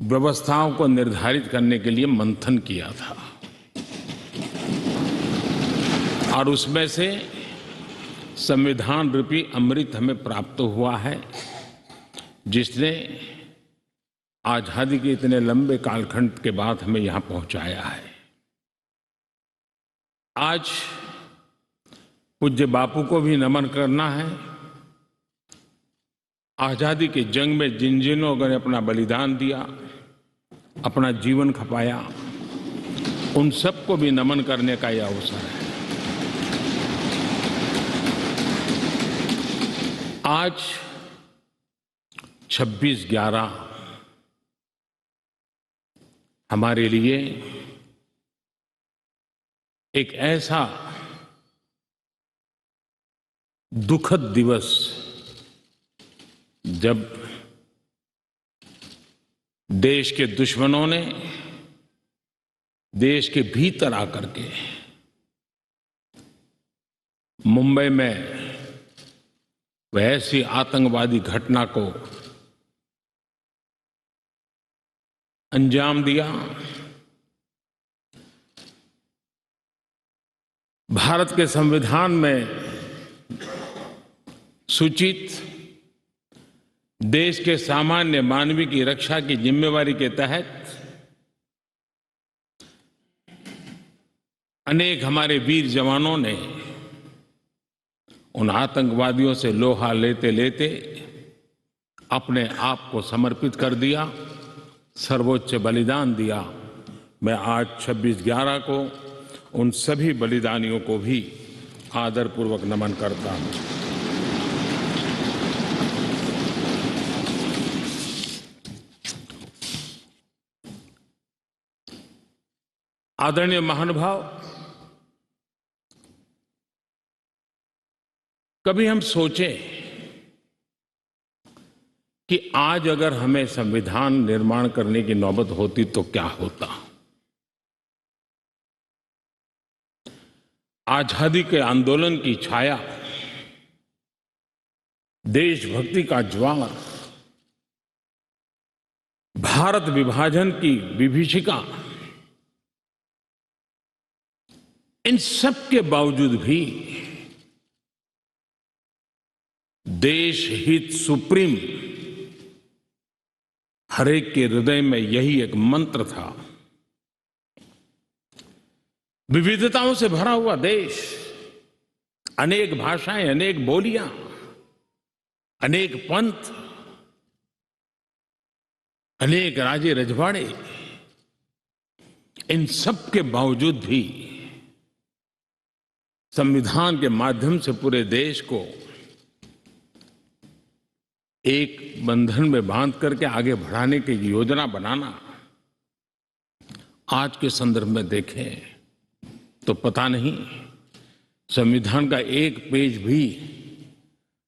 व्यवस्थाओं को निर्धारित करने के लिए मंथन किया था और उसमें से संविधान रूपी अमृत हमें प्राप्त हुआ है, जिसने आजादी के इतने लंबे कालखंड के बाद हमें यहां पहुंचाया है। आज पूज्य बापू को भी नमन करना है। आजादी की जंग में जिन जिन लोगों ने अपना बलिदान दिया, अपना जीवन खपाया, उन सबको भी नमन करने का यह अवसर है। आज 26/11 हमारे लिए एक ऐसा दुखद दिवस, जब देश के दुश्मनों ने देश के भीतर आकर के मुंबई में वह ऐसी आतंकवादी घटना को अंजाम दिया। भारत के संविधान में सूचित देश के सामान्य मानवी की रक्षा की जिम्मेवारी के तहत अनेक हमारे वीर जवानों ने उन आतंकवादियों से लोहा लेते लेते अपने आप को समर्पित कर दिया, सर्वोच्च बलिदान दिया। मैं आज 26/11 को उन सभी बलिदानियों को भी आदरपूर्वक नमन करता हूं। आदरणीय महानुभाव, कभी हम सोचें कि आज अगर हमें संविधान निर्माण करने की नौबत होती तो क्या होता। आजादी के आंदोलन की छाया, देशभक्ति का ज्वाला, भारत विभाजन की विभीषिका, इन सब के बावजूद भी देश हित सुप्रीम हर एक के हृदय में यही एक मंत्र था। विविधताओं से भरा हुआ देश, अनेक भाषाएं, अनेक बोलियां, अनेक पंथ, अनेक राजे रजवाड़े, इन सब के बावजूद भी संविधान के माध्यम से पूरे देश को एक बंधन में बांध करके आगे बढ़ाने की योजना बनाना, आज के संदर्भ में देखें तो पता नहीं संविधान का एक पेज भी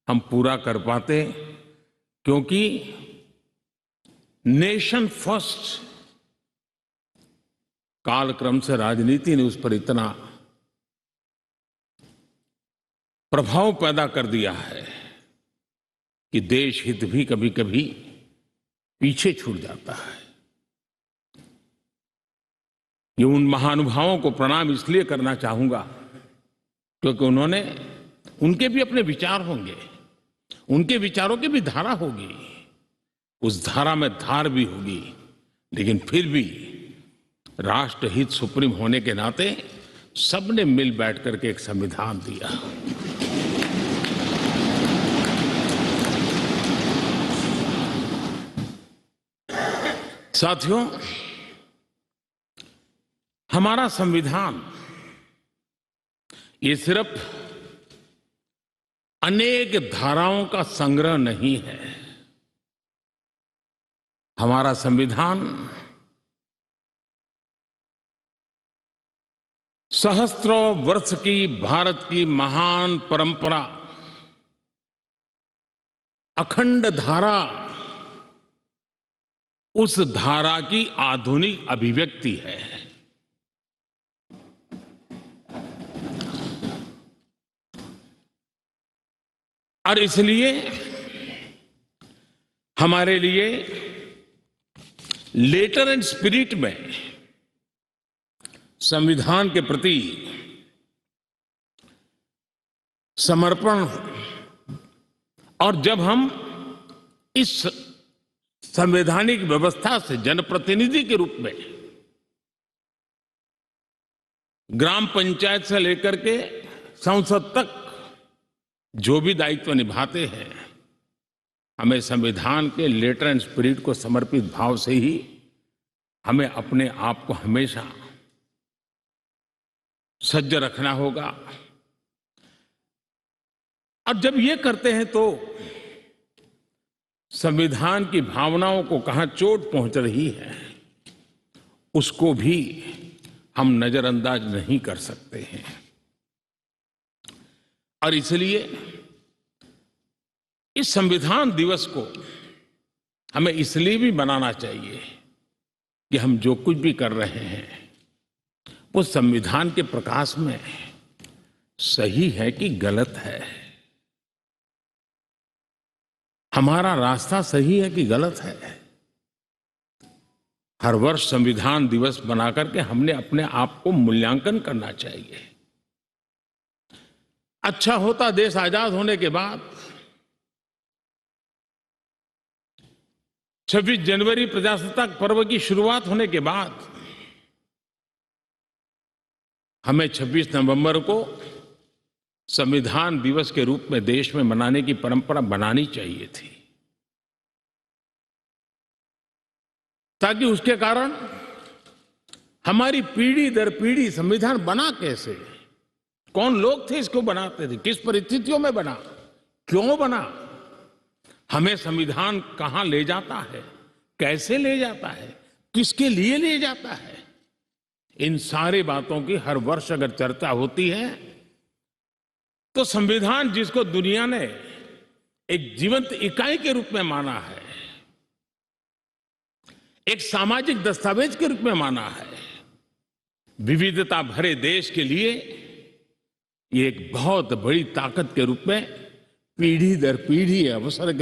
हम पूरा कर पाते, क्योंकि नेशन फर्स्ट कालक्रम से राजनीति ने उस पर इतना प्रभाव पैदा कर दिया है कि देश हित भी कभी कभी पीछे छूट जाता है। ये उन महानुभावों को प्रणाम इसलिए करना चाहूंगा क्योंकि उनके भी अपने विचार होंगे, उनके विचारों की भी धारा होगी, उस धारा में धार भी होगी, लेकिन फिर भी राष्ट्रहित सुप्रीम होने के नाते सबने मिल बैठ करके एक संविधान दिया। साथियों, हमारा संविधान ये सिर्फ अनेक धाराओं का संग्रह नहीं है। हमारा संविधान सहस्त्रों वर्ष की भारत की महान परंपरा, अखंड धारा, उस धारा की आधुनिक अभिव्यक्ति है। और इसलिए हमारे लिए लेटर एंड स्पिरिट में संविधान के प्रति समर्पण, और जब हम इस संवैधानिक व्यवस्था से जनप्रतिनिधि के रूप में ग्राम पंचायत से लेकर के संसद तक जो भी दायित्व निभाते हैं, हमें संविधान के लेटर एंड स्पिरिट को समर्पित भाव से ही हमें अपने आप को हमेशा सज्ज रखना होगा। और जब ये करते हैं तो संविधान की भावनाओं को कहां चोट पहुंच रही है उसको भी हम नजरअंदाज नहीं कर सकते हैं। और इसलिए इस संविधान दिवस को हमें इसलिए भी मनाना चाहिए कि हम जो कुछ भी कर रहे हैं वो संविधान के प्रकाश में सही है कि गलत है, हमारा रास्ता सही है कि गलत है। हर वर्ष संविधान दिवस बना करके हमने अपने आप को मूल्यांकन करना चाहिए। अच्छा होता देश आजाद होने के बाद 26 जनवरी प्रजासत्ताक पर्व की शुरुआत होने के बाद हमें 26 नवंबर को संविधान दिवस के रूप में देश में मनाने की परंपरा बनानी चाहिए थी, ताकि उसके कारण हमारी पीढ़ी दर पीढ़ी संविधान बना कैसे, कौन लोग थे इसको बनाते थे, किस परिस्थितियों में बना, क्यों बना, हमें संविधान कहां ले जाता है, कैसे ले जाता है, किसके लिए ले जाता है, इन सारी बातों की हर वर्ष अगर चर्चा होती है तो संविधान जिसको दुनिया ने एक जीवंत इकाई के रूप में माना है, एक सामाजिक दस्तावेज के रूप में माना है, विविधता भरे देश के लिए ये एक बहुत बड़ी ताकत के रूप में पीढ़ी दर पीढ़ी अवसर के